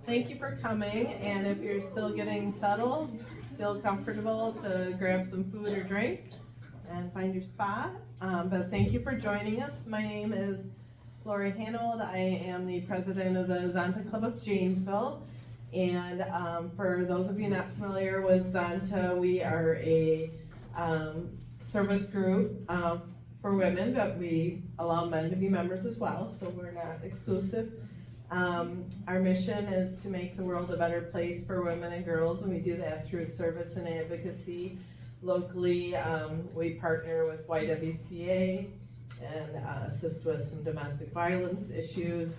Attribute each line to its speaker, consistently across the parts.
Speaker 1: thank you for coming, and if you're still getting settled, feel comfortable to grab some food or drink and find your spot. But thank you for joining us. My name is Lori Hanold. I am the president of the Zonta Club of Janesville. And for those of you not familiar with Zonta, we are a service group for women, but we allow men to be members as well, so we're not exclusive. Our mission is to make the world a better place for women and girls, and we do that through service and advocacy. Locally, we partner with YWCA and assist with some domestic violence issues,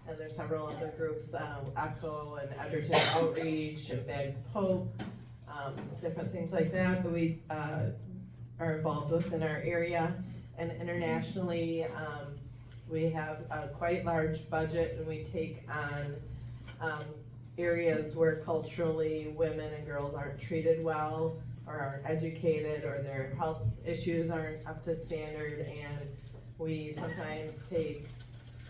Speaker 1: and there's several other groups, ECHO and Edgerton Outreach and Bags of Hope, different things like that that we are involved with in our area. And internationally, we have a quite large budget, and we take on areas where culturally women and girls aren't treated well or aren't educated or their health issues aren't up to standard, and we sometimes take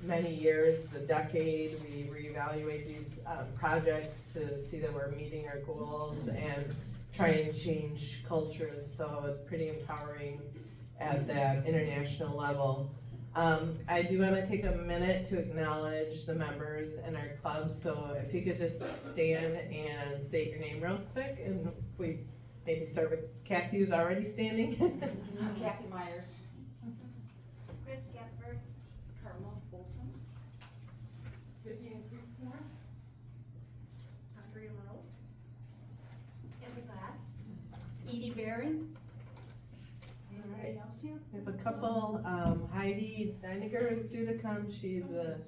Speaker 1: many years, a decade, we reevaluate these projects to see that we're meeting our goals and try and change cultures, so it's pretty empowering at that international level. I do want to take a minute to acknowledge the members in our club, so if you could just stand and state your name real quick, and if we maybe start with Kathy, who's already standing.
Speaker 2: I'm Kathy Myers.
Speaker 3: Chris Gepford.
Speaker 2: Carla Olson.
Speaker 3: Vivian Creekmore. Andrea Rose. Emily Glass.
Speaker 2: Edie Barron.
Speaker 1: Alright, we have a couple, Heidi Deininger is due to come, she's a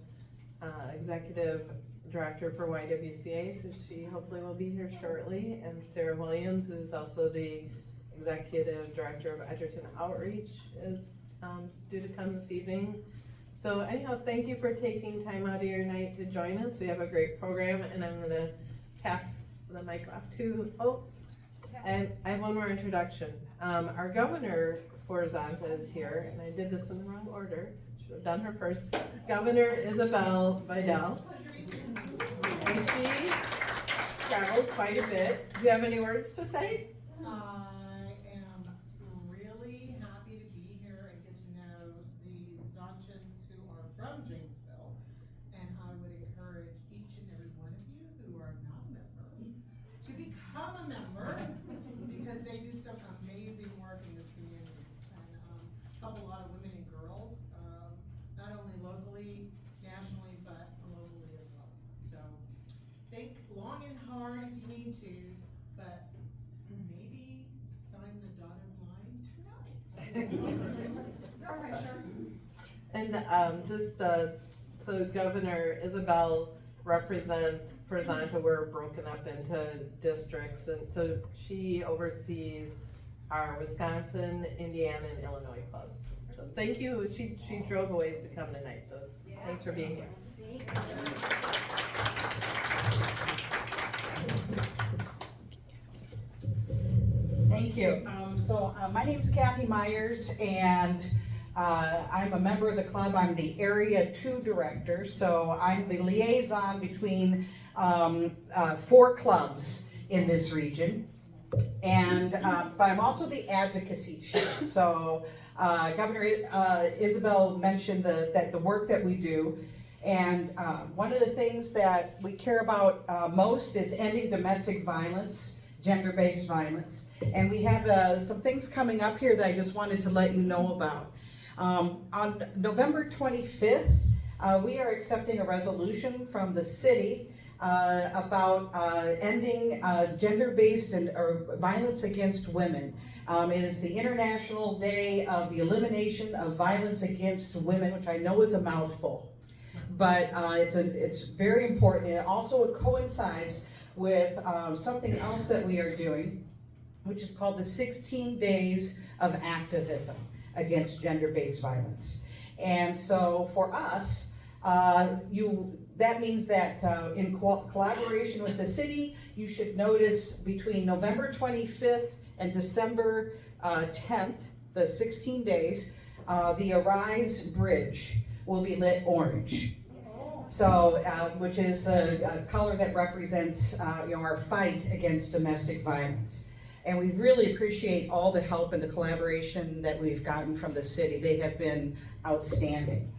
Speaker 1: executive director for YWCA, so she hopefully will be here shortly, and Sarah Williams is also the executive director of Edgerton Outreach is due to come this evening. So anyhow, thank you for taking time out of your night to join us. We have a great program, and I'm gonna pass the mic off to, and I have one more introduction. Our governor for Zonta is here, and I did this in the wrong order. Should have done her first. Governor Isabel Vidal. And she traveled quite a bit. Do you have any words to say?
Speaker 4: I am really happy to be here and get to know the Zontans who are from Janesville. And I would encourage each and every one of you who are not a member to become a member because they do some amazing work in this community and help a lot of women and girls, not only locally, nationally, but globally as well. So think long and hard if you need to, but maybe sign the dotted line tonight. No pressure.
Speaker 1: And so Governor Isabel represents, for Zonta, we're broken up into districts, and so she oversees our Wisconsin, Indiana, and Illinois clubs. So thank you, she drove a ways to come tonight, so thanks for being here.
Speaker 2: Thank you. My name's Kathy Myers, and I'm a member of the club. I'm the Area 2 Director, so I'm the liaison between 4 clubs in this region. And but I'm also the advocacy chair. So Governor Isabel mentioned the work that we do, and one of the things that we care about most is ending domestic violence, gender-based violence, and we have some things coming up here that I just wanted to let you know about. On November 25th, we are accepting a resolution from the city about ending gender-based or violence against women. It is the International Day of the Elimination of Violence Against Women, which I know is a mouthful, but it's very important. It also coincides with something else that we are doing, which is called the 16 Days of Activism Against Gender-Based Violence. And so for us, that means that in collaboration with the city, you should notice between November 25th and December 10th, the 16 days, the Arise Bridge will be lit orange. So, which is a color that represents, our fight against domestic violence. And we really appreciate all the help and the collaboration that we've gotten from the city. They have been outstanding.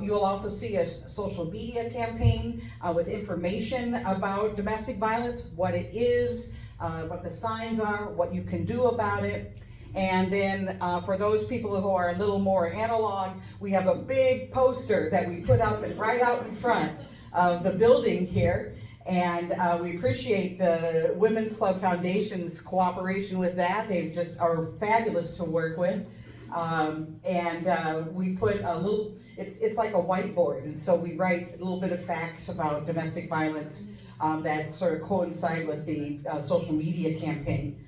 Speaker 2: You will also see a social media campaign with information about domestic violence, what it is, what the signs are, what you can do about it. And then for those people who are a little more analog, we have a big poster that we put up and right out in front of the building here. And we appreciate the Women's Club Foundation's cooperation with that. They just are fabulous to work with. And we put a little, it's like a whiteboard, and so we write a little bit of facts about domestic violence that sort of coincide with the social media campaign.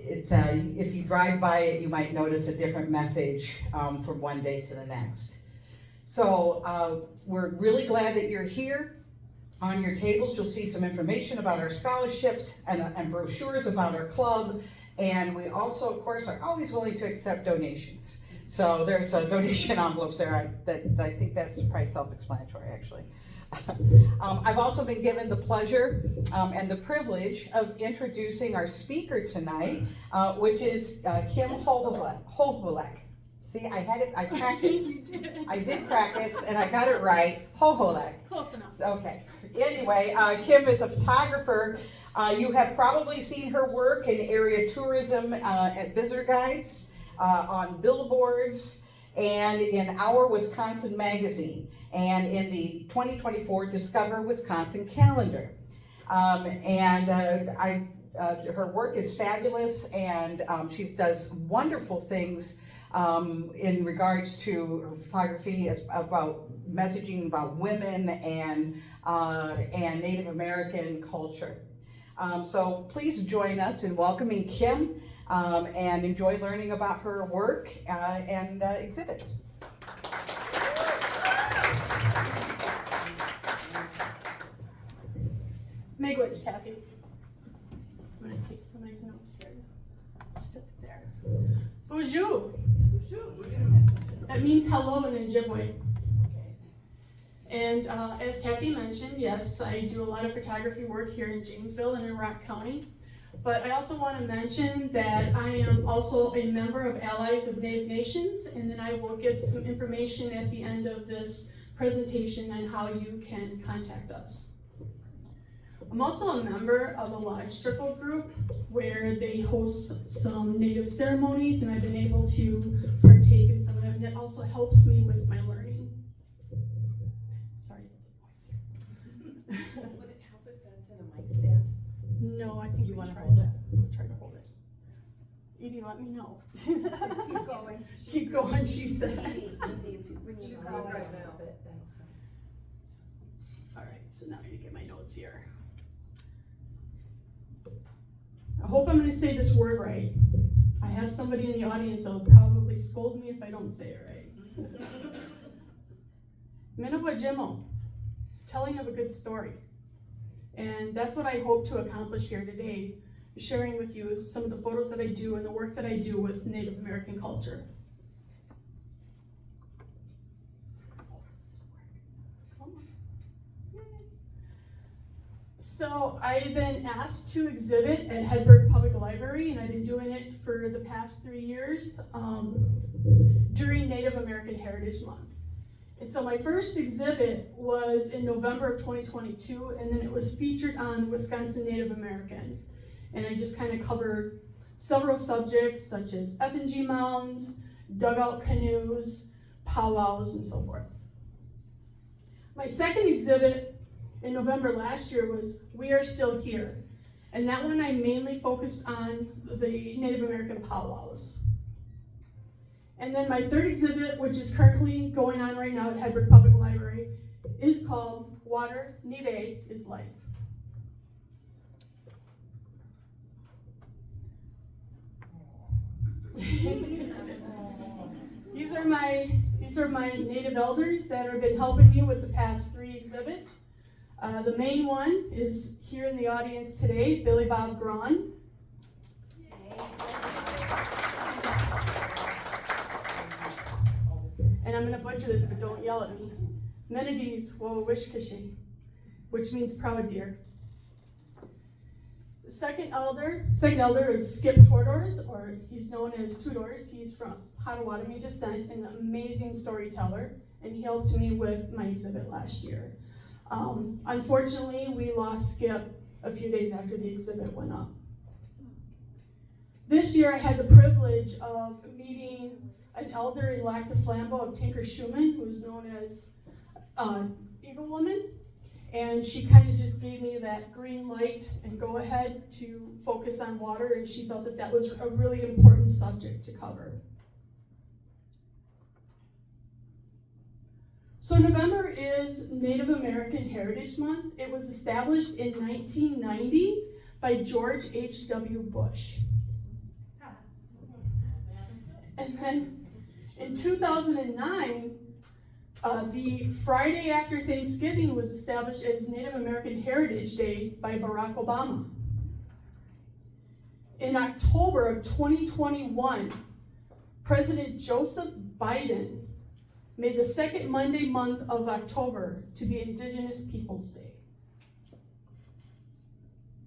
Speaker 2: If you drive by it, you might notice a different message from one day to the next. So we're really glad that you're here. On your tables, you'll see some information about our scholarships and brochures about our club. And we also, of course, are always willing to accept donations. So there's donation envelopes there. I think that's probably self-explanatory, actually. I've also been given the pleasure and the privilege of introducing our speaker tonight, which is Kim Hoholek. See, I practiced. I did practice, and I got it right. Hoholek.
Speaker 5: Close enough.
Speaker 2: Okay. Anyway, Kim is a photographer. You have probably seen her work in area tourism and visitor guides, on billboards, and in Our Wisconsin magazine, and in the 2024 Discover Wisconsin calendar. Her work is fabulous, and she does wonderful things in regards to her photography, about messaging about women and Native American culture. So please join us in welcoming Kim and enjoy learning about her work and exhibits.
Speaker 5: Make way, Kathy. I'm gonna take somebody's notes here. Sit there. Bonjour. That means hello in Ojibwe. And as Kathy mentioned, yes, I do a lot of photography work here in Janesville and in Rock County. But I also want to mention that I am also a member of Allies of Native Nations, and then I will get some information at the end of this presentation on how you can contact us. I'm also a member of a Lodge Circle group where they host some Native ceremonies, and I've been able to partake in some of them, and it also helps me with my learning. Sorry about the noise here.
Speaker 6: Would it help if that's in a mic stand?
Speaker 5: No, I think
Speaker 6: You
Speaker 5: we
Speaker 6: wanna
Speaker 5: tried
Speaker 6: hold
Speaker 5: that. We'll try to hold it. Edie, let me know.
Speaker 3: Just keep going.
Speaker 5: Keep going, she said.
Speaker 3: Edie, if you bring
Speaker 6: She's
Speaker 3: it
Speaker 6: good
Speaker 3: around.
Speaker 6: right now.
Speaker 5: All right, so now I need to get my notes here. I hope I'm gonna say this word right. I have somebody in the audience that will probably scold me if I don't say it right. Minawajimo. It's telling of a good story. And that's what I hope to accomplish here today, sharing with you some of the photos that I do and the work that I do with Native American culture. So I've been asked to exhibit at Hedberg Public Library, and I've been doing it for the past 3 years during Native American Heritage Month. And so my first exhibit was in November of 2022, and then it was featured on Wisconsin Native American. And I just kind of covered several subjects such as effigy mounds, dugout canoes, powwows, and so forth. My second exhibit in November last year was We Are Still Here. And that one I mainly focused on the Native American powwows. And then my third exhibit, which is currently going on right now at Hedberg Public Library, is called Water Nive is Life. These are my Native elders that have been helping me with the past 3 exhibits. The main one is here in the audience today, Billy Bob Braun. And I'm going to butcher this, but don't yell at me. Menadis Wawishkishi, which means proud deer. The second elder is Skip Tordors, or he's known as Tudors. He's from Potawatomi descent and an amazing storyteller, and he helped me with my exhibit last year. Unfortunately, we lost Skip a few days after the exhibit went up. This year I had the privilege of meeting an elder in Lac du Flambeau of Tinker Schumann, who's known as Eagle Woman, and she kind of just gave me that green light and go ahead to focus on water, and she felt that that was a really important subject to cover. So November is Native American Heritage Month. It was established in 1990 by George H.W. Bush. And then in 2009, the Friday after Thanksgiving was established as Native American Heritage Day by Barack Obama. In October of 2021, President Joseph Biden made the second Monday month of October to be Indigenous Peoples Day.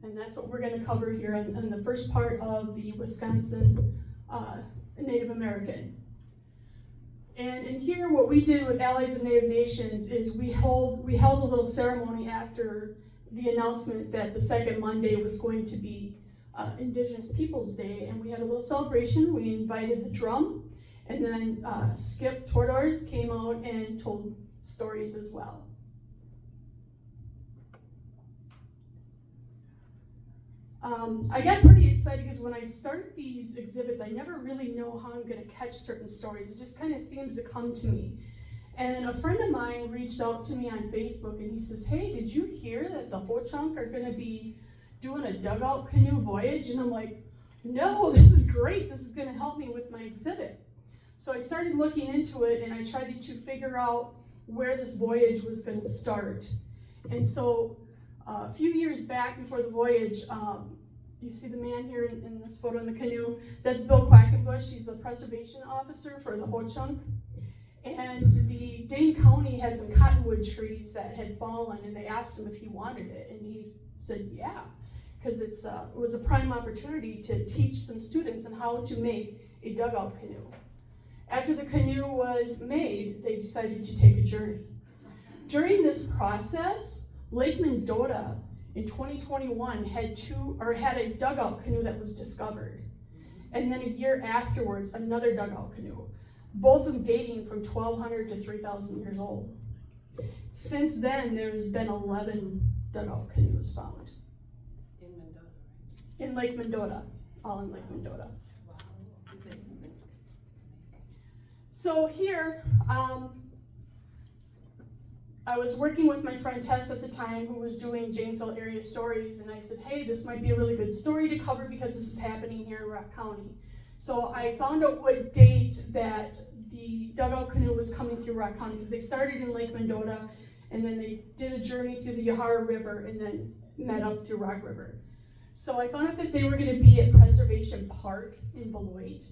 Speaker 5: And that's what we're going to cover here in the first part of the Wisconsin Native American. And in here, what we did with Allies of Native Nations is we held a little ceremony after the announcement that the second Monday was going to be Indigenous Peoples Day, and we had a little celebration. We invited the drum, and then Skip Tordors came out and told stories as well. I got pretty excited because when I start these exhibits, I never really know how I'm going to catch certain stories. It just kind of seems to come to me. And a friend of mine reached out to me on Facebook and he says, "Hey, did you hear that the Ho-Chunk are going to be doing a dugout canoe voyage?" And I'm like, "No, this is great. This is going to help me with my exhibit." So I started looking into it and I tried to figure out where this voyage was going to start. And so a few years back before the voyage, you see the man here in this photo in the canoe, that's Bill Quackenbush. He's the preservation officer for the Ho-Chunk. And the Dane County had some cottonwood trees that had fallen, and they asked him if he wanted it, and he said yeah, because it was a prime opportunity to teach some students on how to make a dugout canoe. After the canoe was made, they decided to take a journey. During this process, Lake Mendota in 2021 had a dugout canoe that was discovered. And then a year afterwards, another dugout canoe, both of them dating from 1,200 to 3,000 years old. Since then, there's been 11 dugout canoes found.
Speaker 6: In Mendota, right?
Speaker 5: In Lake Mendota, all in Lake Mendota.
Speaker 6: Wow.
Speaker 5: So here, I was working with my friend Tess at the time, who was doing Janesville area stories, and I said, "Hey, this might be a really good story to cover because this is happening here in Rock County." So I found out what date that the dugout canoe was coming through Rock County, because they started in Lake Mendota, and then they did a journey through the Yahara River, and then met up through Rock River. So I found out that they were going to be at Preservation Park in Beloit.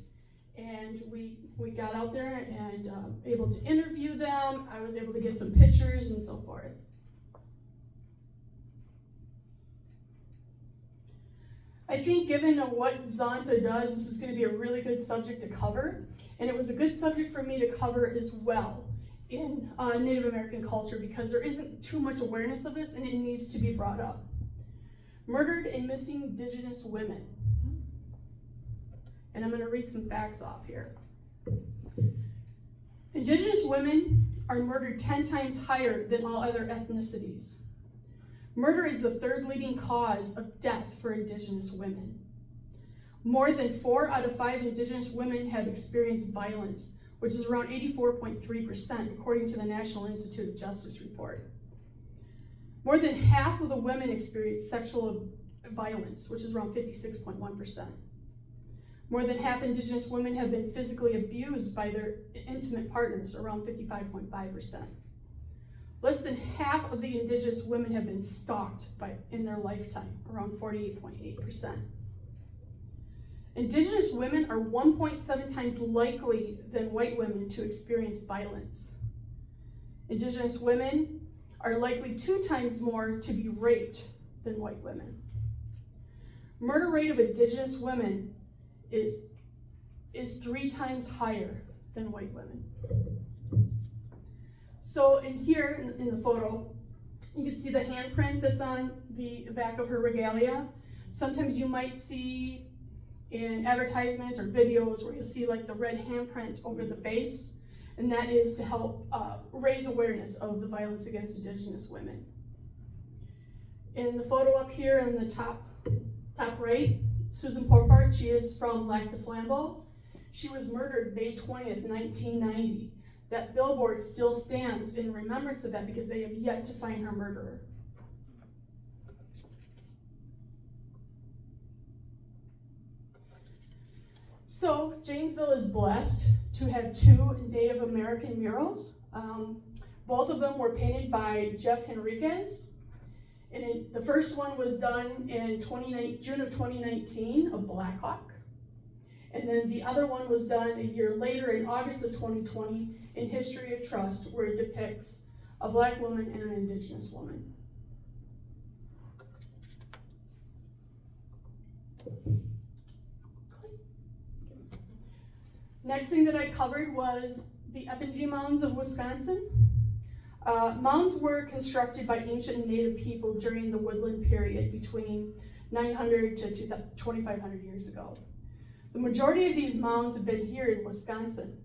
Speaker 5: And we got out there and able to interview them. I was able to get some pictures and so forth. I think given what Zonta does, this is going to be a really good subject to cover. And it was a good subject for me to cover as well in Native American culture, because there isn't too much awareness of this and it needs to be brought up. Murdered and missing Indigenous women. And I'm going to read some facts off here. Indigenous women are murdered 10 times higher than all other ethnicities. Murder is the third leading cause of death for Indigenous women. More than 4 out of 5 Indigenous women have experienced violence, which is around 84.3%, according to the National Institute of Justice report. More than half of the women experience sexual violence, which is around 56.1%. More than half Indigenous women have been physically abused by their intimate partners, around 55.5%. Less than half of the Indigenous women have been stalked in their lifetime, around 48.8%. Indigenous women are 1.7 times likely than white women to experience violence. Indigenous women are likely 2 times more to be raped than white women. Murder rate of Indigenous women is 3 times higher than white women. So in here, in the photo, you can see the handprint that's on the back of her regalia. Sometimes you might see in advertisements or videos where you'll see like the red handprint over the face, and that is to help raise awareness of the violence against Indigenous women. In the photo up here in the top right, Susan Porpart, she is from Lac du Flambeau. She was murdered May 20th, 1990. That billboard still stands in remembrance of that because they have yet to find her murderer. So Janesville is blessed to have 2 Native American murals. Both of them were painted by Jeff Henriquez. And the first one was done in June of 2019 of Black Hawk. And then the other one was done a year later in August of 2020 in History of Trust, where it depicts a Black woman and an Indigenous woman. Next thing that I covered was the effigy mounds of Wisconsin. Mounds were constructed by ancient Native people during the woodland period between 900 to 2,500 years ago. The majority of these mounds have been here in Wisconsin.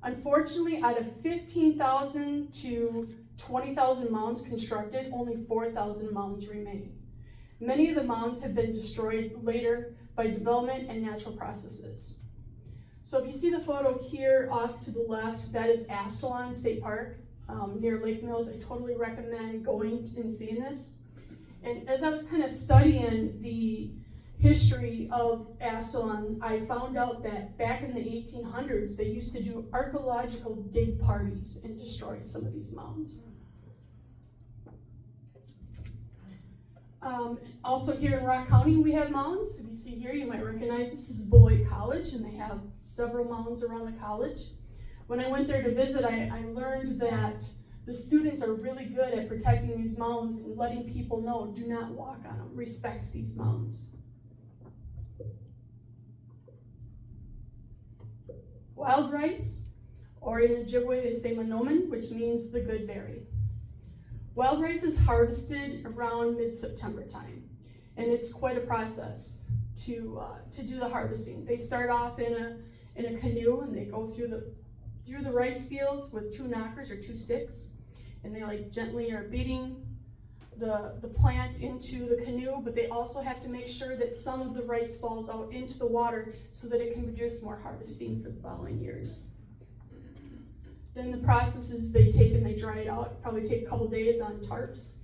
Speaker 5: Unfortunately, out of 15,000 to 20,000 mounds constructed, only 4,000 mounds remain. Many of the mounds have been destroyed later by development and natural processes. So if you see the photo here off to the left, that is Astalon State Park near Lake Mills. I totally recommend going and seeing this. And as I was kind of studying the history of Astalon, I found out that back in the 1800s, they used to do archaeological dig parties and destroy some of these mounds. Also here in Rock County, we have mounds. If you see here, you might recognize this. This is Beloit College, and they have several mounds around the college. When I went there to visit, I learned that the students are really good at protecting these mounds and letting people know, do not walk on them, respect these mounds. Wild rice, or in Ojibwe they say manoman, which means the good berry. Wild rice is harvested around mid-September time, and it's quite a process to do the harvesting. They start off in a canoe, and they go through the rice fields with 2 knockers or 2 sticks, and they like gently are beating the plant into the canoe, but they also have to make sure that some of the rice falls out into the water so that it can produce more harvesting for the following years. Then the process is they take and they dry it out, probably take a couple days on tarps.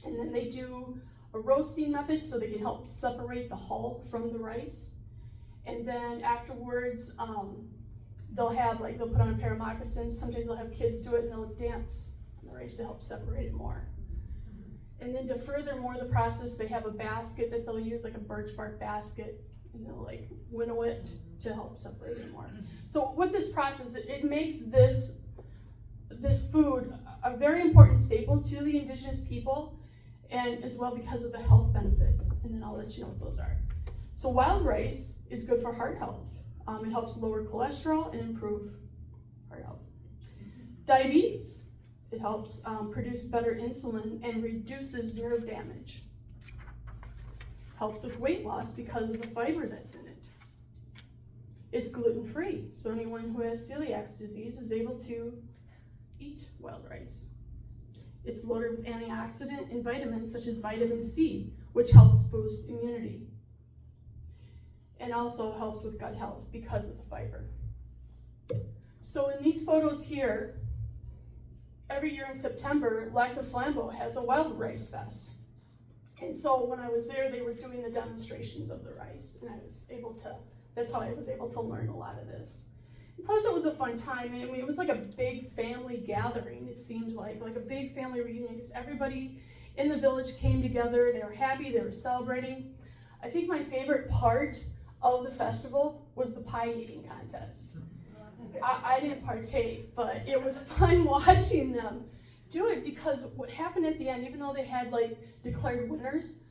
Speaker 5: And then they do a roasting method so they can help separate the hull from the rice. And then afterwards, they'll put on a pair of moccasins. Sometimes they'll have kids do it and they'll dance on the rice to help separate it more. And then to further more the process, they have a basket that they'll use, like a birch bark basket, and they'll like winnow it to help separate it more. So with this process, it makes this food a very important staple to the Indigenous people, and as well because of the health benefits. And then I'll let you know what those are. So wild rice is good for heart health. It helps lower cholesterol and improve heart health. Diabetes. It helps produce better insulin and reduces nerve damage. Helps with weight loss because of the fiber that's in it. It's gluten-free, so anyone who has celiac disease is able to eat wild rice. It's loaded with antioxidant and vitamins such as vitamin C, which helps boost immunity. And also helps with gut health because of the fiber. So in these photos here, every year in September, Lac du Flambeau has a wild rice fest. And so when I was there, they were doing the demonstrations of the rice, and that's how I was able to learn a lot of this. And plus it was a fun time, and it was like a big family gathering, it seemed like a big family reunion, because everybody in the village came together, they were happy, they were celebrating. I think my favorite part of the festival was the pie eating contest. I didn't partake, but it was fun watching them do it because what happened at the end, even though they had like declared winners,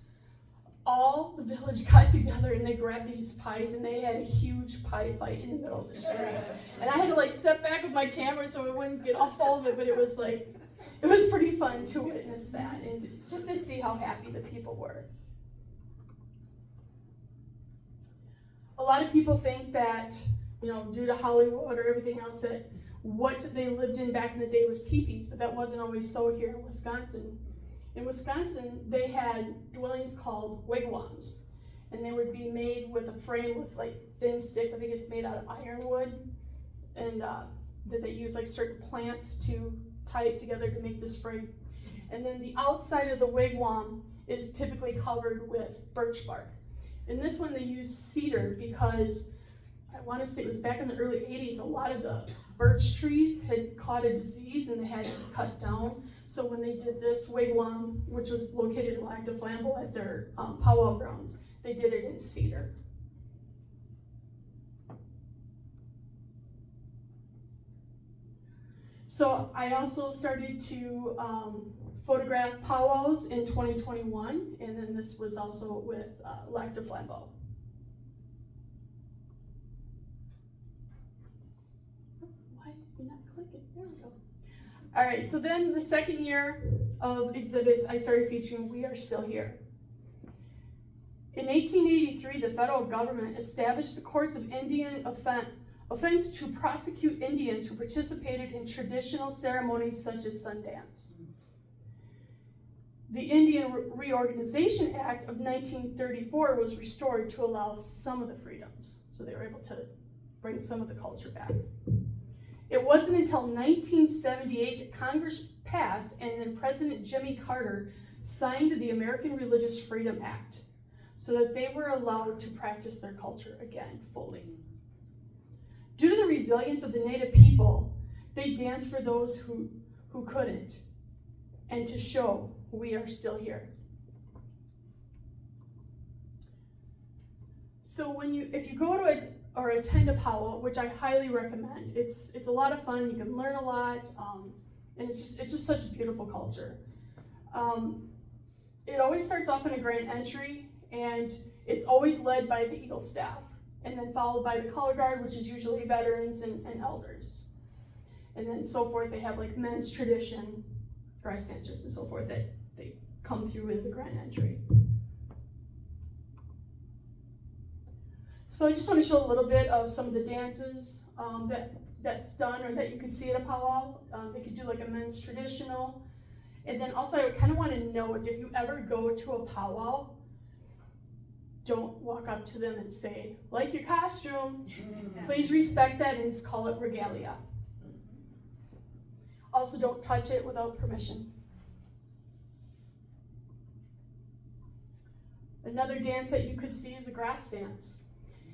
Speaker 5: all the village got together and they grabbed these pies and they had a huge pie fight in the middle of the street. And I had to like step back with my camera so I wouldn't get off all of it, but it was pretty fun to witness that and just to see how happy the people were. A lot of people think that, due to Hollywood or everything else, that what they lived in back in the day was teepees, but that wasn't always so here in Wisconsin. In Wisconsin, they had dwellings called wigwams, and they would be made with a frame with like thin sticks. I think it's made out of ironwood, and that they use like certain plants to tie it together to make this frame. And then the outside of the wigwam is typically covered with birch bark. In this one, they use cedar because I want to say it was back in the early 80s, a lot of the birch trees had caught a disease and they had to be cut down. So when they did this wigwam, which was located in Lac du Flambeau at their powwow grounds, they did it in cedar. So I also started to photograph powwows in 2021, and then this was also with Lac du Flambeau. Why did we not click it? There we go. All right, so then the second year of exhibits, I started featuring We Are Still Here. In 1883, the federal government established the courts of Indian offense to prosecute Indians who participated in traditional ceremonies such as Sundance. The Indian Reorganization Act of 1934 was restored to allow some of the freedoms, so they were able to bring some of the culture back. It wasn't until 1978 that Congress passed and then President Jimmy Carter signed the American Religious Freedom Act so that they were allowed to practice their culture again fully. Due to the resilience of the Native people, they danced for those who couldn't, and to show we are still here. So if you go to or attend a powwow, which I highly recommend, it's a lot of fun. You can learn a lot, and it's just such a beautiful culture. It always starts off in a grand entry, and it's always led by the Eagle staff, and then followed by the color guard, which is usually veterans and elders. And then so forth, they have like men's tradition, grass dancers and so forth that they come through in the grand entry. So I just want to show a little bit of some of the dances that's done or that you can see at a powwow. They could do like a men's traditional. And then also I kind of want to note, if you ever go to a powwow, don't walk up to them and say, like your costume. Please respect that and call it regalia. Also, don't touch it without permission. Another dance that you could see is a grass dance.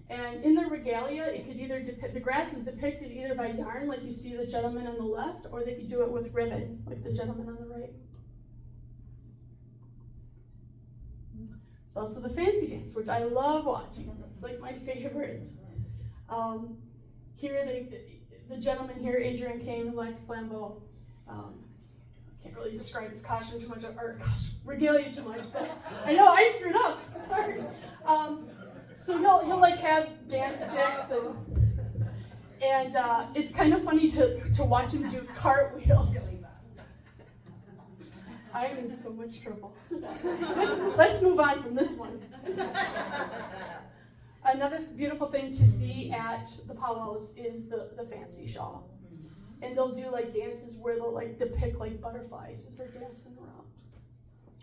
Speaker 5: And in the regalia, it could either the grass is depicted either by yarn, like you see the gentleman on the left, or they could do it with ribbon, like the gentleman on the right. It's also the fancy dance, which I love watching. It's like my favorite. Here, the gentleman here, Adrian Kane, who liked Flambeau. I can't really describe his costume too much, or regalia too much, but I know I screwed up. Sorry. So he'll like have dance sticks and it's kind of funny to watch him do cartwheels. I am in so much trouble. Let's move on from this one. Another beautiful thing to see at the powwows is the fancy shawl. And they'll do like dances where they'll like depict like butterflies as they're dancing around.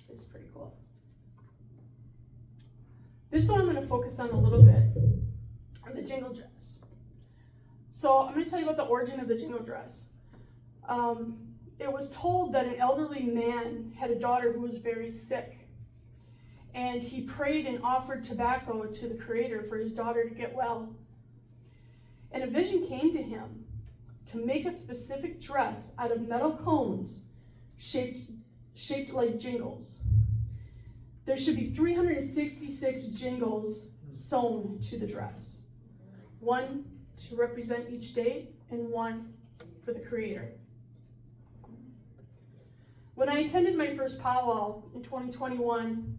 Speaker 5: It's pretty cool. This one I'm going to focus on a little bit, on the jingle dress. So I'm going to tell you about the origin of the jingle dress. It was told that an elderly man had a daughter who was very sick, and he prayed and offered tobacco to the Creator for his daughter to get well. And a vision came to him to make a specific dress out of metal cones shaped like jingles. There should be 366 jingles sewn to the dress, one to represent each date and one for the Creator. When I attended my first powwow in 2021,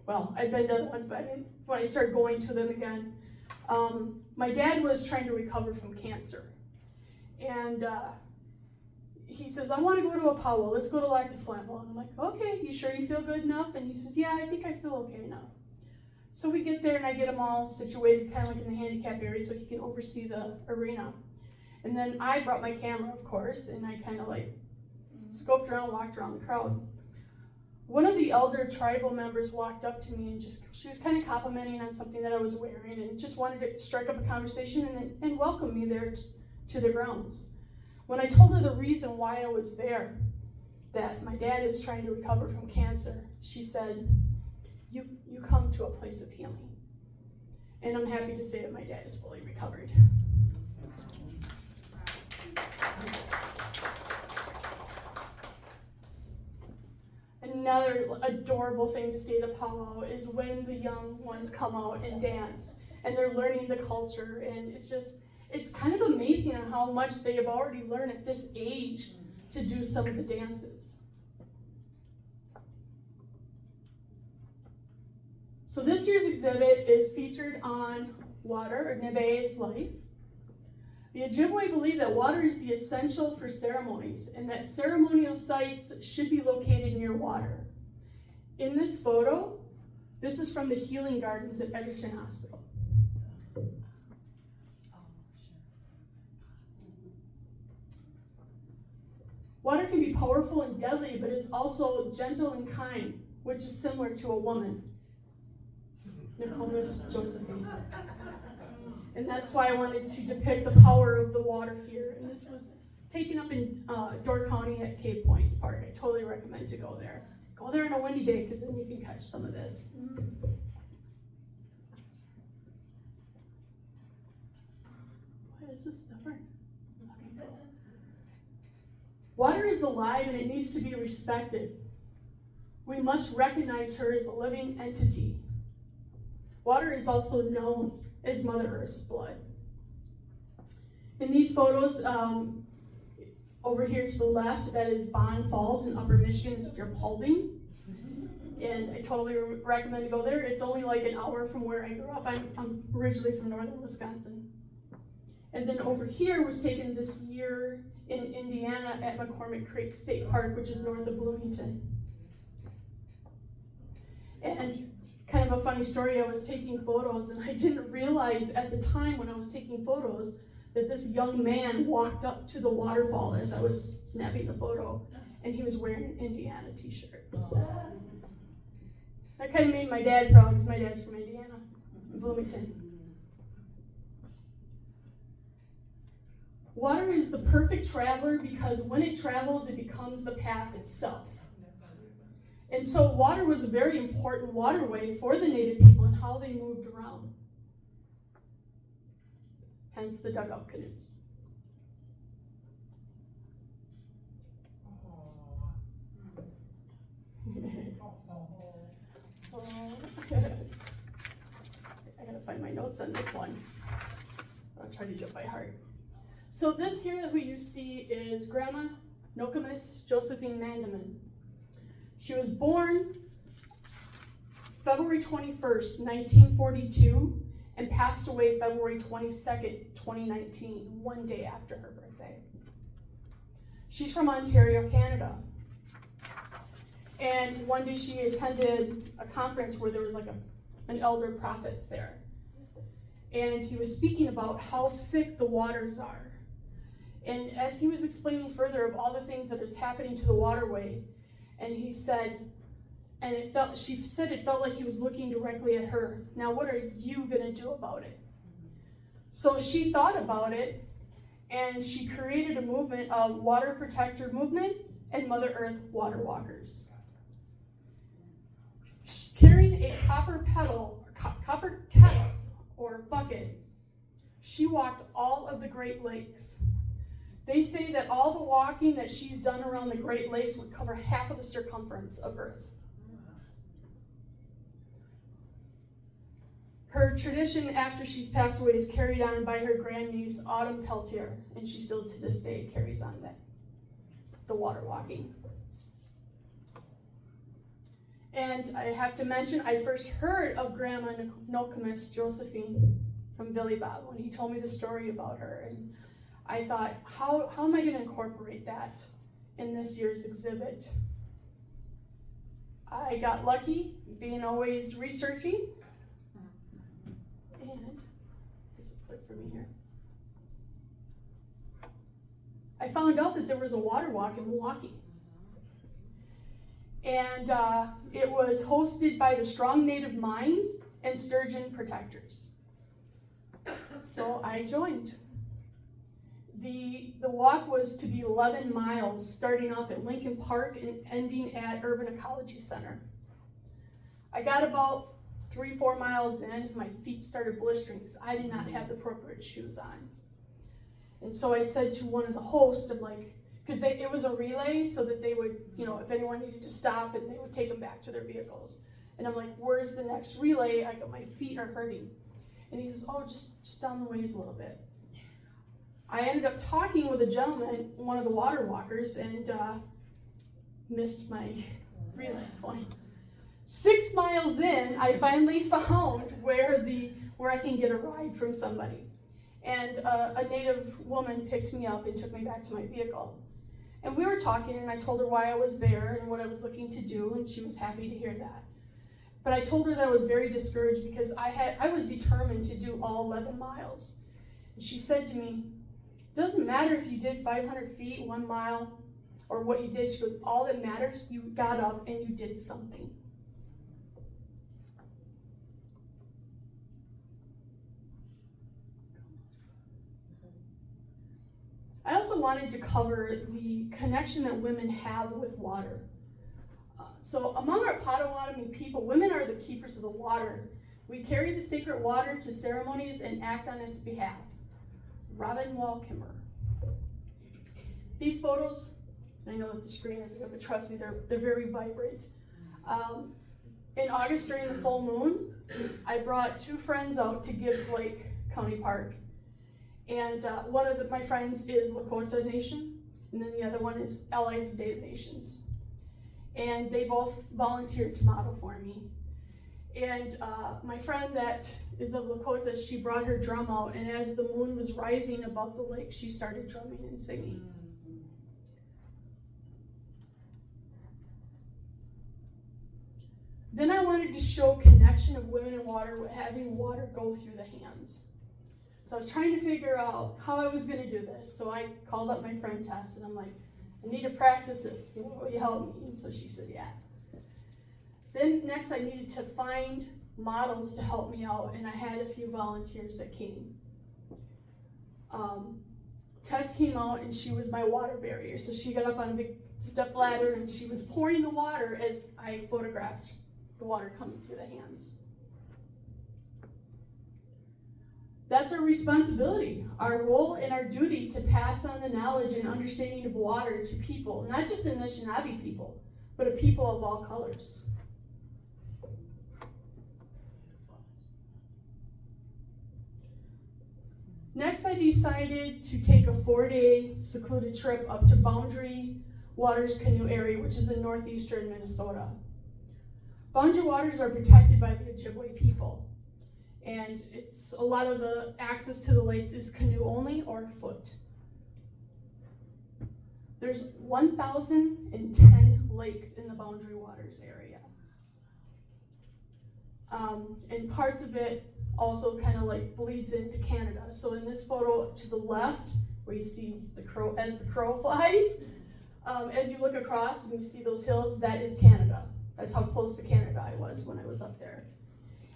Speaker 5: well, I'd been to other ones, but when I started going to them again, my dad was trying to recover from cancer. And he says, I want to go to a powwow. Let's go to Lac de Flambeau. And I'm like, okay, you sure you feel good enough? And he says, yeah, I think I feel okay now. So we get there and I get him all situated kind of like in the handicap area so he can oversee the arena. And then I brought my camera, of course, and I kind of like scoped around, walked around the crowd. One of the elder tribal members walked up to me and she was kind of complimenting on something that I was wearing and just wanted to strike up a conversation and welcome me there to the grounds. When I told her the reason why I was there, that my dad is trying to recover from cancer, she said, you come to a place of healing. And I'm happy to say that my dad is fully recovered. Another adorable thing to see at a powwow is when the young ones come out and dance and they're learning the culture, and it's kind of amazing on how much they have already learned at this age to do some of the dances. So this year's exhibit is featured on water, or Nebe's life. The Ojibwe believe that water is the essential for ceremonies and that ceremonial sites should be located near water. In this photo, this is from the Healing Gardens at Edgerton Hospital. Water can be powerful and deadly, but it's also gentle and kind, which is similar to a woman. Nicole's Josephine. And that's why I wanted to depict the power of the water here. And this was taken up in Door County at Cape Point Park. I totally recommend to go there. Go there on a windy day because then you can catch some of this. Why is this different? Okay, cool. Water is alive and it needs to be respected. We must recognize her as a living entity. Water is also known as Mother Earth's blood. In these photos, over here to the left, that is Bond Falls in Upper Michigan, it's near Paulding. And I totally recommend to go there. It's only like an hour from where I grew up. I'm originally from northern Wisconsin. And then over here was taken this year in Indiana at McCormick Creek State Park, which is north of Bloomington. And kind of a funny story, I was taking photos and I didn't realize at the time when I was taking photos that this young man walked up to the waterfall as I was snapping the photo, and he was wearing an Indiana t-shirt. That kind of made my dad proud because my dad's from Indiana, Bloomington. Water is the perfect traveler because when it travels, it becomes the path itself. And so water was a very important waterway for the Native people and how they moved around. Hence the dugout canoes. I gotta find my notes on this one. I'll try to do it by heart. So this here that you see is Grandma Nokomis Josephine Mandeman. She was born February 21st, 1942, and passed away February 22nd, 2019, one day after her birthday. She's from Ontario, Canada. And one day she attended a conference where there was like an elder prophet there. And he was speaking about how sick the waters are. And as he was explaining further of all the things that is happening to the waterway, and he said, she said it felt like he was looking directly at her. Now, what are you gonna do about it? So she thought about it, and she created a movement of Water Protector Movement and Mother Earth Water Walkers. Carrying a copper kettle or bucket, she walked all of the Great Lakes. They say that all the walking that she's done around the Great Lakes would cover half of the circumference of Earth. Her tradition after she's passed away is carried on by her grandniece, Autumn Peltier, and she still to this day carries on the water walking. And I have to mention, I first heard of Grandma Nokomis Josephine from Billy Bob when he told me the story about her. And I thought, how am I going to incorporate that in this year's exhibit? I got lucky, being always researching. And this will click for me here. I found out that there was a water walk in Milwaukee. And it was hosted by the Strong Native Minds and Sturgeon Protectors. So I joined. The walk was to be 11 miles, starting off at Lincoln Park and ending at Urban Ecology Center. I got about 3-4 miles in, my feet started blistering because I did not have the appropriate shoes on. And so I said to one of the hosts, I'm like, because it was a relay so that they would, if anyone needed to stop, and they would take them back to their vehicles. And I'm like, where's the next relay? My feet are hurting. And he says, oh, just down the ways a little bit. I ended up talking with a gentleman, one of the water walkers, and missed my relay point. 6 miles in, I finally found where I can get a ride from somebody. And a native woman picked me up and took me back to my vehicle. And we were talking, and I told her why I was there and what I was looking to do, and she was happy to hear that. But I told her that I was very discouraged because I was determined to do all 11 miles. And she said to me, doesn't matter if you did 500 feet, 1 mile, or what you did. She goes, all that matters, you got up and you did something. I also wanted to cover the connection that women have with water. So among our Potawatomi people, women are the keepers of the water. We carry the sacred water to ceremonies and act on its behalf. Robin Wall Kimmer. These photos, I know that the screen isn't good, but trust me, they're very vibrant. In August during the full moon, I brought 2 friends out to Gibbs Lake County Park. And one of my friends is Lakota Nation, and then the other one is Allies of Native Nations. And they both volunteered to model for me. And my friend that is of Lakota, she brought her drum out, and as the moon was rising above the lake, she started drumming and singing. Then I wanted to show connection of women and water with having water go through the hands. So I was trying to figure out how I was going to do this. So I called up my friend Tess, and I'm like, I need to practice this. Will you help me? And so she said, yeah. Then next I needed to find models to help me out, and I had a few volunteers that came. Tess came out, and she was my water barrier. So she got up on a big step ladder, and she was pouring the water as I photographed the water coming through the hands. That's our responsibility, our role and our duty to pass on the knowledge and understanding of water to people, not just the Anishinaabe people, but a people of all colors. Next, I decided to take a 4-day secluded trip up to Boundary Waters Canoe Area, which is in northeastern Minnesota. Boundary Waters are protected by the Ojibwe people. And it's a lot of the access to the lakes is canoe only or foot. There's 1,010 lakes in the Boundary Waters area. And parts of it also kind of like bleeds into Canada. So in this photo to the left, where you see the crow, as the crow flies, as you look across and you see those hills, that is Canada. That's how close to Canada I was when I was up there.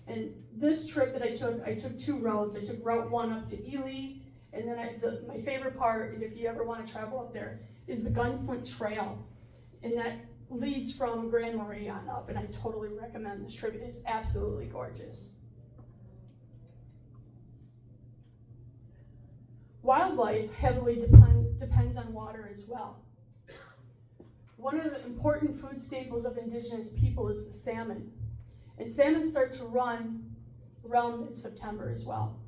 Speaker 5: And this trip that I took 2 routes. I took Route 1 up to Ely, and then my favorite part, and if you ever want to travel up there, is the Gunflint Trail. And that leads from Grand Marais on up, and I totally recommend this trip. It is absolutely gorgeous. Wildlife heavily depends on water as well. One of the important food staples of indigenous people is the salmon. And salmon start to run around mid-September as well.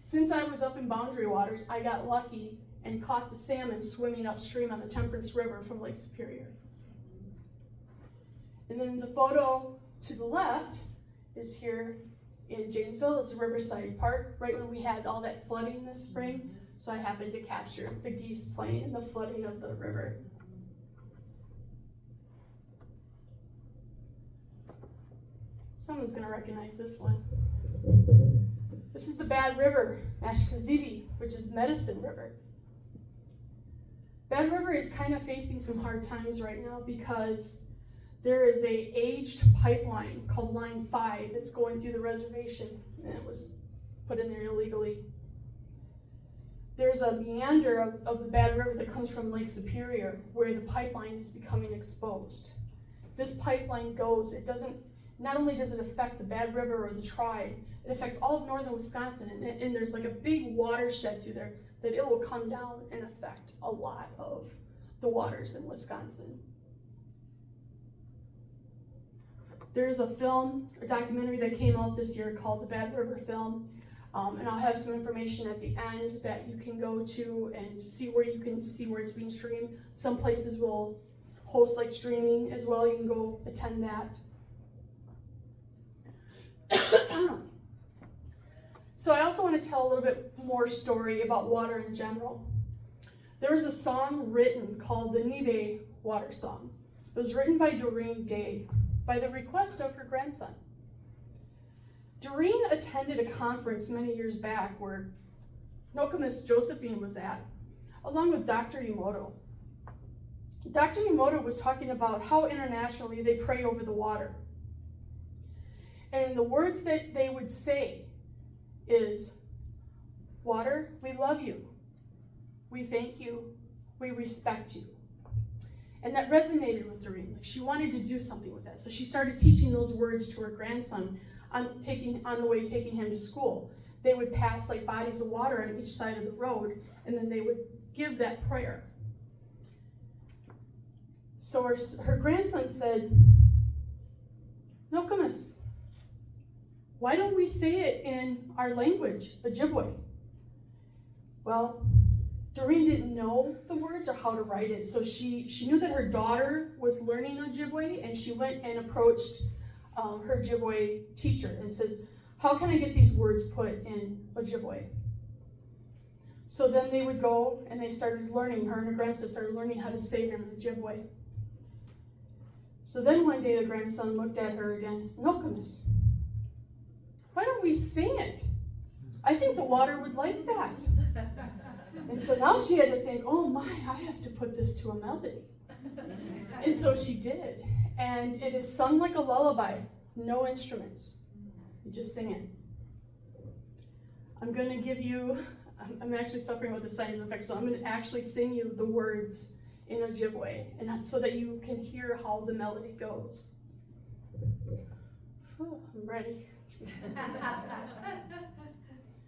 Speaker 5: Since I was up in Boundary Waters, I got lucky and caught the salmon swimming upstream on the Temperance River from Lake Superior. And then the photo to the left is here in Janesville. It's a riverside park, right when we had all that flooding this spring. So I happened to capture the geese playing in the flooding of the river. Someone's gonna recognize this one. This is the Bad River, Mashkazibi, which is Medicine River. Bad River is kind of facing some hard times right now because there is a aged pipeline called Line 5 that's going through the reservation, and it was put in there illegally. There's a meander of the Bad River that comes from Lake Superior where the pipeline is becoming exposed. This pipeline goes, not only does it affect the Bad River or the tribe, it affects all of northern Wisconsin, and there's like a big watershed through there that it will come down and affect a lot of the waters in Wisconsin. There's a documentary that came out this year called the Bad River Film, and I'll have some information at the end that you can go to and see where it's being streamed. Some places will host like streaming as well. You can go attend that. So I also want to tell a little bit more story about water in general. There was a song written called the Nibe Water Song. It was written by Doreen Day by the request of her grandson. Doreen attended a conference many years back where Nokomis Josephine was at, along with Dr. Emoto. Dr. Emoto was talking about how internationally they pray over the water. And the words that they would say is, water, we love you. We thank you. We respect you. And that resonated with Doreen. She wanted to do something with that. So she started teaching those words to her grandson on the way taking him to school. They would pass like bodies of water on each side of the road, and then they would give that prayer. So her grandson said, Nokomis, why don't we say it in our language, Ojibwe? Well, Doreen didn't know the words or how to write it, so she knew that her daughter was learning Ojibwe, and she went and approached her Ojibwe teacher and says, how can I get these words put in Ojibwe? So then they would go and they started learning, her and her grandson started learning how to say them in Ojibwe. So then one day the grandson looked at her again and said, Nokomis, why don't we sing it? I think the water would like that. And so now she had to think, oh my, I have to put this to a melody. And so she did. And it is sung like a lullaby, no instruments. You just sing it. I'm going to give you, I'm actually suffering with the sinus effect, so I'm going to actually sing you the words in Ojibwe, and so that you can hear how the melody goes. Whew, I'm ready.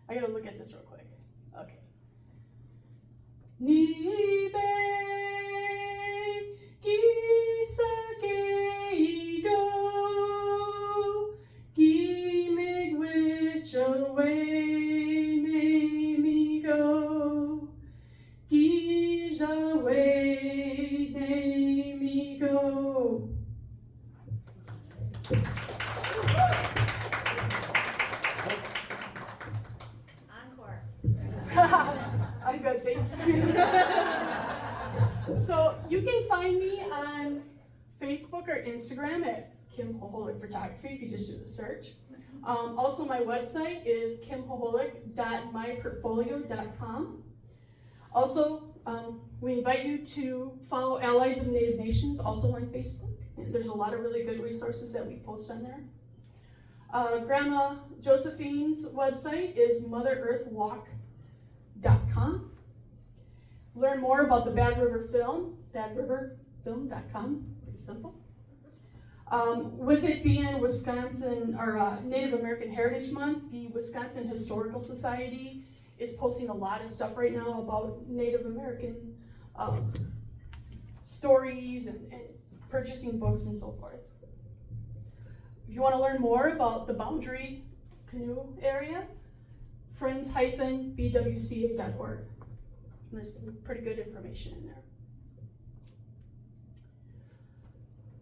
Speaker 5: I gotta look at this real quick. Okay. Nibe gisakeigo gimig which away namigo gijaway namigo. I'm good, thanks. So you can find me on Facebook or Instagram at Kim Hoholic Photography if you just do the search. Also, my website is kimhoholic.myportfolio.com. Also, we invite you to follow Allies of Native Nations, also on Facebook. And there's a lot of really good resources that we post on there. Grandma Josephine's website is motherearthwalk.com. Learn more about the Bad River Film, badriverfilm.com, pretty simple. With it being Wisconsin, or Native American Heritage Month, the Wisconsin Historical Society is posting a lot of stuff right now about Native American stories and purchasing books and so forth. If you want to learn more about the Boundary canoe area, friends-bwca.org. There's some pretty good information in there.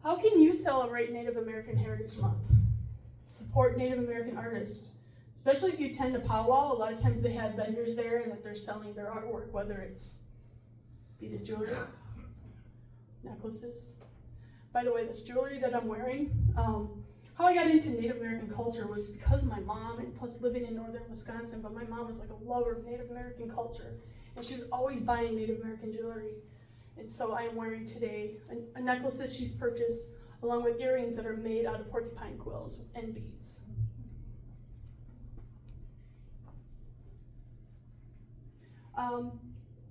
Speaker 5: How can you celebrate Native American Heritage Month? Support Native American artists. Especially if you attend a powwow, a lot of times they have vendors there and that they're selling their artwork, whether it's beaded jewelry, necklaces. By the way, this jewelry that I'm wearing, how I got into Native American culture was because of my mom and plus living in northern Wisconsin, but my mom was like a lover of Native American culture and she was always buying Native American jewelry. And so I am wearing today a necklace that she's purchased along with earrings that are made out of porcupine quills and beads.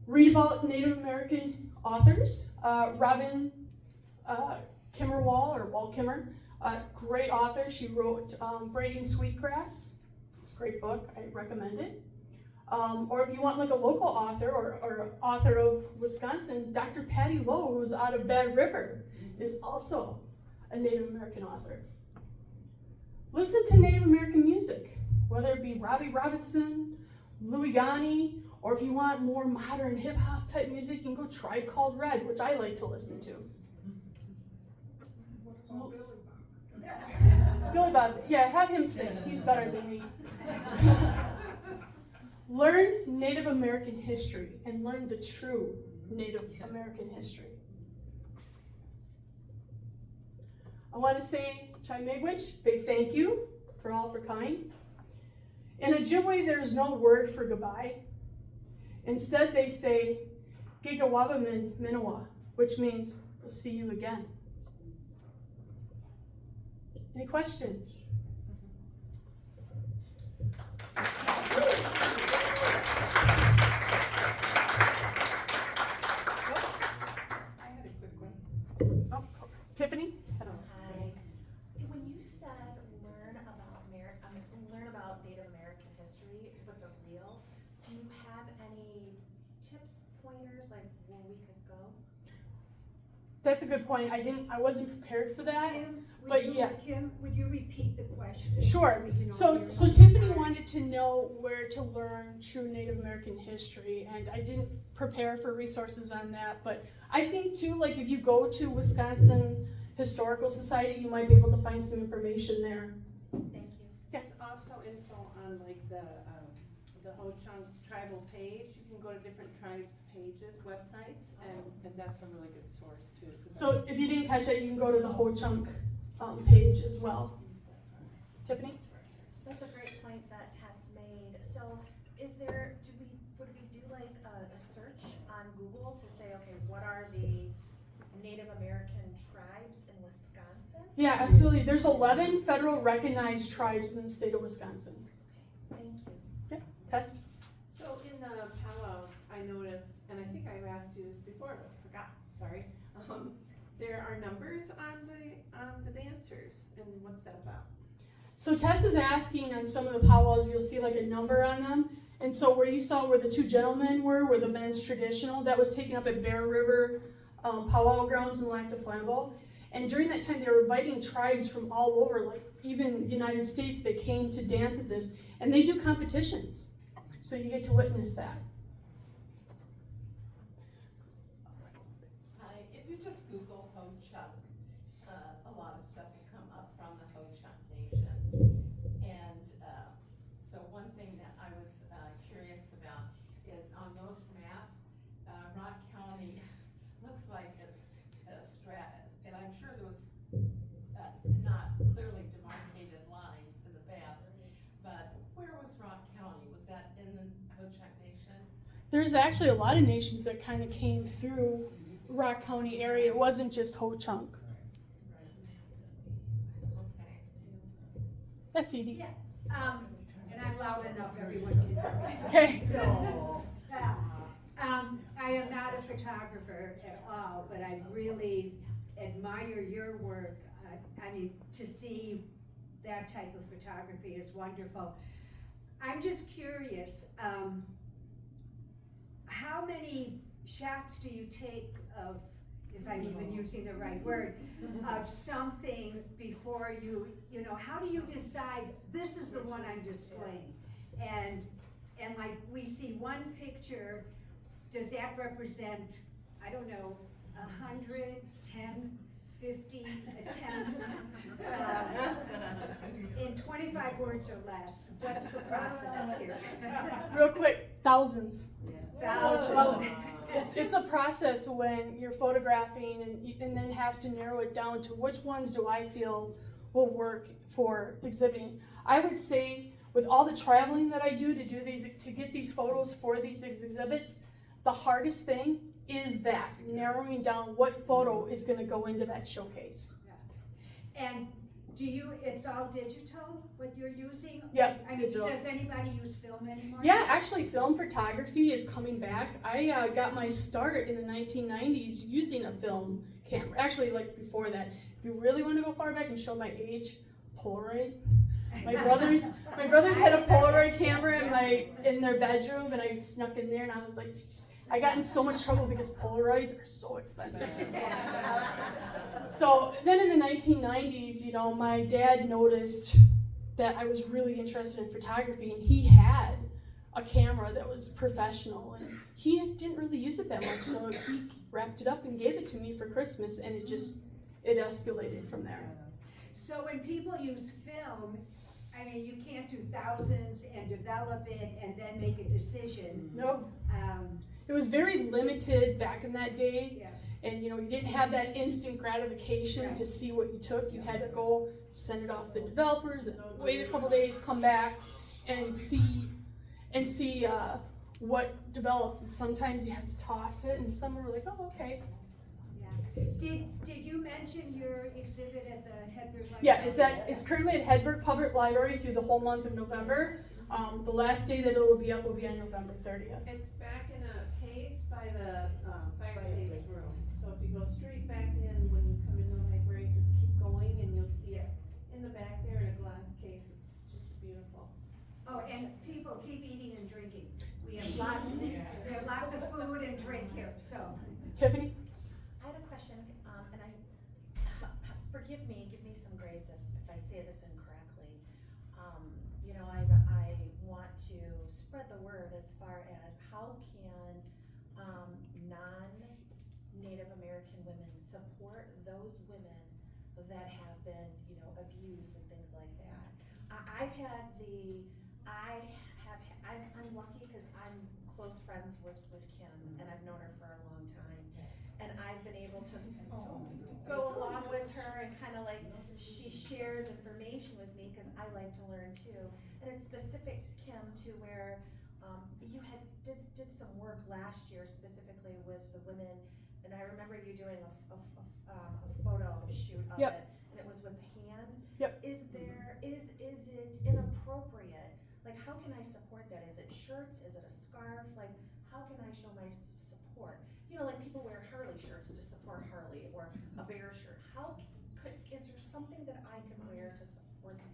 Speaker 5: Read about Native American authors. Robin Kimmerwall, or Wall Kimmer, great author. She wrote Braiding Sweetgrass. It's a great book. I recommend it. Or if you want like a local author or author of Wisconsin, Dr. Patty Lowe, who's out of Bad River, is also a Native American author. Listen to Native American music, whether it be Robbie Robinson, Louis Ghani, or if you want more modern hip hop type music, you can go Tribe Called Red, which I like to listen to. Billy Bob, yeah, have him sing. He's better than me. Learn Native American history and learn the true Native American history. I want to say, Chai-Miigwech, big thank you for all for coming. In Ojibwe, there's no word for goodbye. Instead, they say, Gigawabamin Minowa, which means, we'll see you again. Any questions?
Speaker 3: I had a quick one.
Speaker 5: Oh, Tiffany?
Speaker 7: Hi. When you said learn about Native American history, but the real, do you have any tips, pointers, like where we could go?
Speaker 5: That's a good point. I wasn't prepared for that.
Speaker 3: Kim,
Speaker 5: But yeah.
Speaker 3: Kim, would you repeat the question?
Speaker 5: Sure.
Speaker 3: we can all
Speaker 5: So
Speaker 3: hear?
Speaker 5: Tiffany wanted to know where to learn true Native American history, and I didn't prepare for resources on that, but I think too, like if you go to Wisconsin Historical Society, you might be able to find some information there.
Speaker 7: Thank you.
Speaker 6: There's also info on like the Ho-Chunk tribal page. You can go to different tribes' pages, websites, and that's a really good source too.
Speaker 5: So if you didn't catch it, you can go to the Ho-Chunk page as well. Tiffany?
Speaker 7: That's a great point that Tess made. So would we do like a search on Google to say, okay, what are the Native American tribes in Wisconsin?
Speaker 5: Yeah, absolutely. There's 11 federal recognized tribes in the state of Wisconsin.
Speaker 7: Thank you.
Speaker 5: Tess?
Speaker 6: So in the powwows, I noticed, and I think I've asked you this before, but forgot, sorry. There are numbers on the dancers, and what's that about?
Speaker 5: So Tess is asking on some of the powwows, you'll see like a number on them. And so where you saw where the two gentlemen were the men's traditional, that was taken up at Bear River powwow grounds in Lac du Flambeau. And during that time, they were inviting tribes from all over, like even the United States, they came to dance at this. And they do competitions. So you get to witness that.
Speaker 8: Hi, if you just Google Ho-Chunk, a lot of stuff will come up from the Ho-Chunk Nation. And so one thing that I was curious about is on most maps, Rock County looks like a strat, and I'm sure there was not clearly demarcated lines in the past, but where was Rock County? Was that in the Ho-Chunk Nation?
Speaker 5: There's actually a lot of nations that kind of came through Rock County area. It wasn't just Ho-Chunk.
Speaker 8: Okay.
Speaker 5: Yes, Edie.
Speaker 3: Yeah, and I'm loud enough, everyone can hear me.
Speaker 5: Okay.
Speaker 3: I am not a photographer at all, but I really admire your work. I mean, to see that type of photography is wonderful. I'm just curious, how many shots do you take of if I'm even using the right word, of something before you know, how do you decide this is the one I'm displaying? And like we see one picture, does that represent, I don't know, 100, 10, 50 attempts? In 25 words or less, what's the process here?
Speaker 5: Real quick, thousands.
Speaker 3: Thousands.
Speaker 5: It's a process when you're photographing and then have to narrow it down to which ones do I feel will work for exhibiting. I would say with all the traveling that I do to get these photos for these exhibits, the hardest thing is that narrowing down what photo is going to go into that showcase.
Speaker 3: And it's all digital, what you're using?
Speaker 5: Yeah,
Speaker 3: I mean,
Speaker 5: digital.
Speaker 3: does anybody use film anymore?
Speaker 5: Yeah, actually film photography is coming back. I got my start in the 1990s using a film camera. Actually, like before that. If you really want to go far back and show my age, Polaroid. My brothers had a Polaroid camera in their bedroom, and I snuck in there, and I was like, I got in so much trouble because Polaroids are so expensive. So then in the 1990s, you know, my dad noticed that I was really interested in photography, and he had a camera that was professional, and he didn't really use it that much, so he wrapped it up and gave it to me for Christmas, and it escalated from there.
Speaker 3: So when people use film, I mean, you can't do thousands and develop it and then make a decision.
Speaker 5: No. It was very limited back in that day.
Speaker 3: Yeah.
Speaker 5: And you know, you didn't have that instant gratification
Speaker 3: Right.
Speaker 5: to see what you took. You had to go send it off to the developers and wait a couple days, come back and see what developed. And sometimes you have to toss it, and some were like, oh, okay.
Speaker 3: Yeah. Did you mention your exhibit at the Hedberg Library?
Speaker 5: Yeah, it's currently at Hedberg Public Library through the whole month of November. The last day that it will be up will be on November 30th.
Speaker 6: It's back in a case by the fireplace room. So if you go straight back in, when you come in the library, just keep going and you'll see it in the back there in a glass case. It's just beautiful.
Speaker 3: Oh, and people keep eating and drinking. We have lots of food and drink here, so.
Speaker 5: Tiffany?
Speaker 7: I had a question, and forgive me, give me some grace if I say this incorrectly. You know, I want to spread the word as far as how can non-Native American women support those women that have been, you know, abused and things like that. I'm lucky because I'm close friends with Kim, and I've known her for a long time. And I've been able to go along with her and kind of like, she shares information with me because I like to learn too. And it's specific, Kim, to where you did some work last year specifically with the women, and I remember you doing a photo shoot of
Speaker 5: Yep.
Speaker 7: it, and it was with the hand.
Speaker 5: Yep.
Speaker 7: Is it inappropriate? Like, how can I support that? Is it shirts? Is it a scarf? Like, how can I show my support? You know, like people wear Harley shirts to support Harley, or a bear shirt. Is there something that I can wear to support that?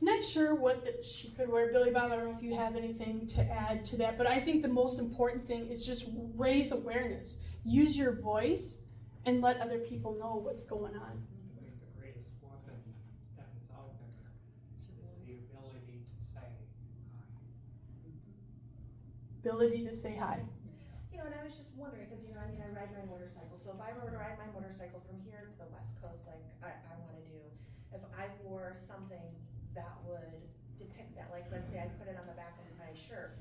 Speaker 5: I'm not sure what she could wear. Billy Bob, I don't know if you have anything to add to that, but I think the most important thing is just raise awareness. Use your voice and let other people know what's going on.
Speaker 9: I think the greatest weapon that is out there is the ability to say hi.
Speaker 5: Ability to say hi.
Speaker 7: You know, and I was just wondering, because, you know, I mean, I ride my motorcycle, so if I were to ride my motorcycle from here to the West Coast, like I want to do, if I wore something that would depict that, like, let's say I put it on the back of my shirt,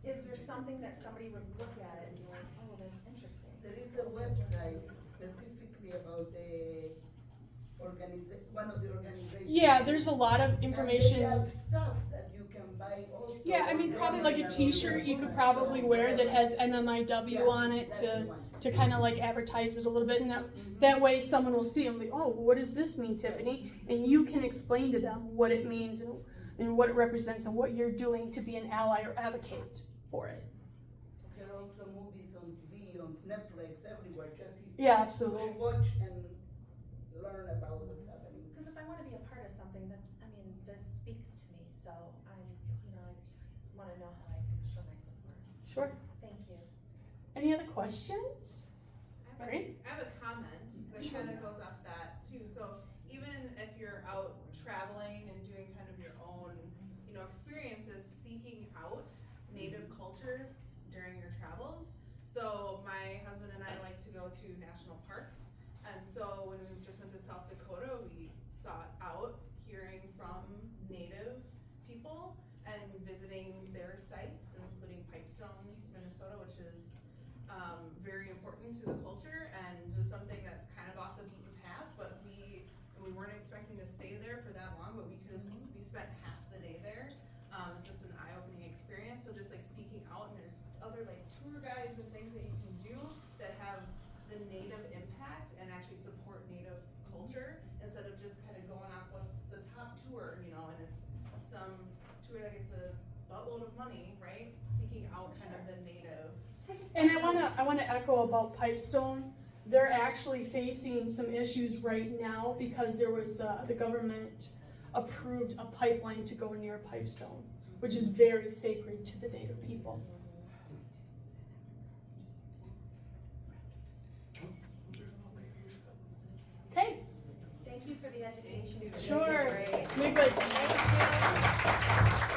Speaker 7: is there something that somebody would look at it and be like, oh, that's interesting?
Speaker 10: There is a website specifically about one of the organizations.
Speaker 5: Yeah, there's a lot of
Speaker 10: And
Speaker 5: information.
Speaker 10: they have stuff that you can buy also.
Speaker 5: Yeah, I mean, probably like a t-shirt you could probably wear that has MMIW on it to kind of like advertise it a little bit, and that way someone will see and be, oh, what does this mean, Tiffany? And you can explain to them what it means and what it represents and what you're doing to be an ally or advocate for it.
Speaker 10: There are also movies on TV, on Netflix, everywhere. Just
Speaker 5: Yeah, absolutely.
Speaker 10: go watch and learn about what's happening.
Speaker 7: Because if I want to be a part of something, this speaks to me, so I just want to know how I can show my support.
Speaker 5: Sure.
Speaker 7: Thank you.
Speaker 5: Any other questions?
Speaker 3: I
Speaker 5: Alright.
Speaker 11: I have a comment that kind of goes off that too. So even if you're out traveling and doing kind of your own, experiences, seeking out Native culture during your travels. So my husband and I like to go to national parks, and so when we just went to South Dakota, we sought out hearing from Native people and visiting their sites, including Pipestone, Minnesota, which is very important to the culture and was something that's kind of off the beaten path, but we weren't expecting to stay there for that long, but we spent half the day there. It's just an eye-opening experience, so just like seeking out, and there's other like tour guides and things that you can do that have the Native impact and actually support Native culture instead of just kind of going off what's the top tour, and it's some tour that gets a buttload of money, right? Seeking out kind of the Native.
Speaker 5: And I wanna echo about Pipestone. They're actually facing some issues right now because there was, the government approved a pipeline to go near Pipestone, which is very sacred to the Native people. Okay,
Speaker 7: Thank you for the education. You did
Speaker 5: sure.
Speaker 7: great.
Speaker 5: Make good.
Speaker 7: Thank you.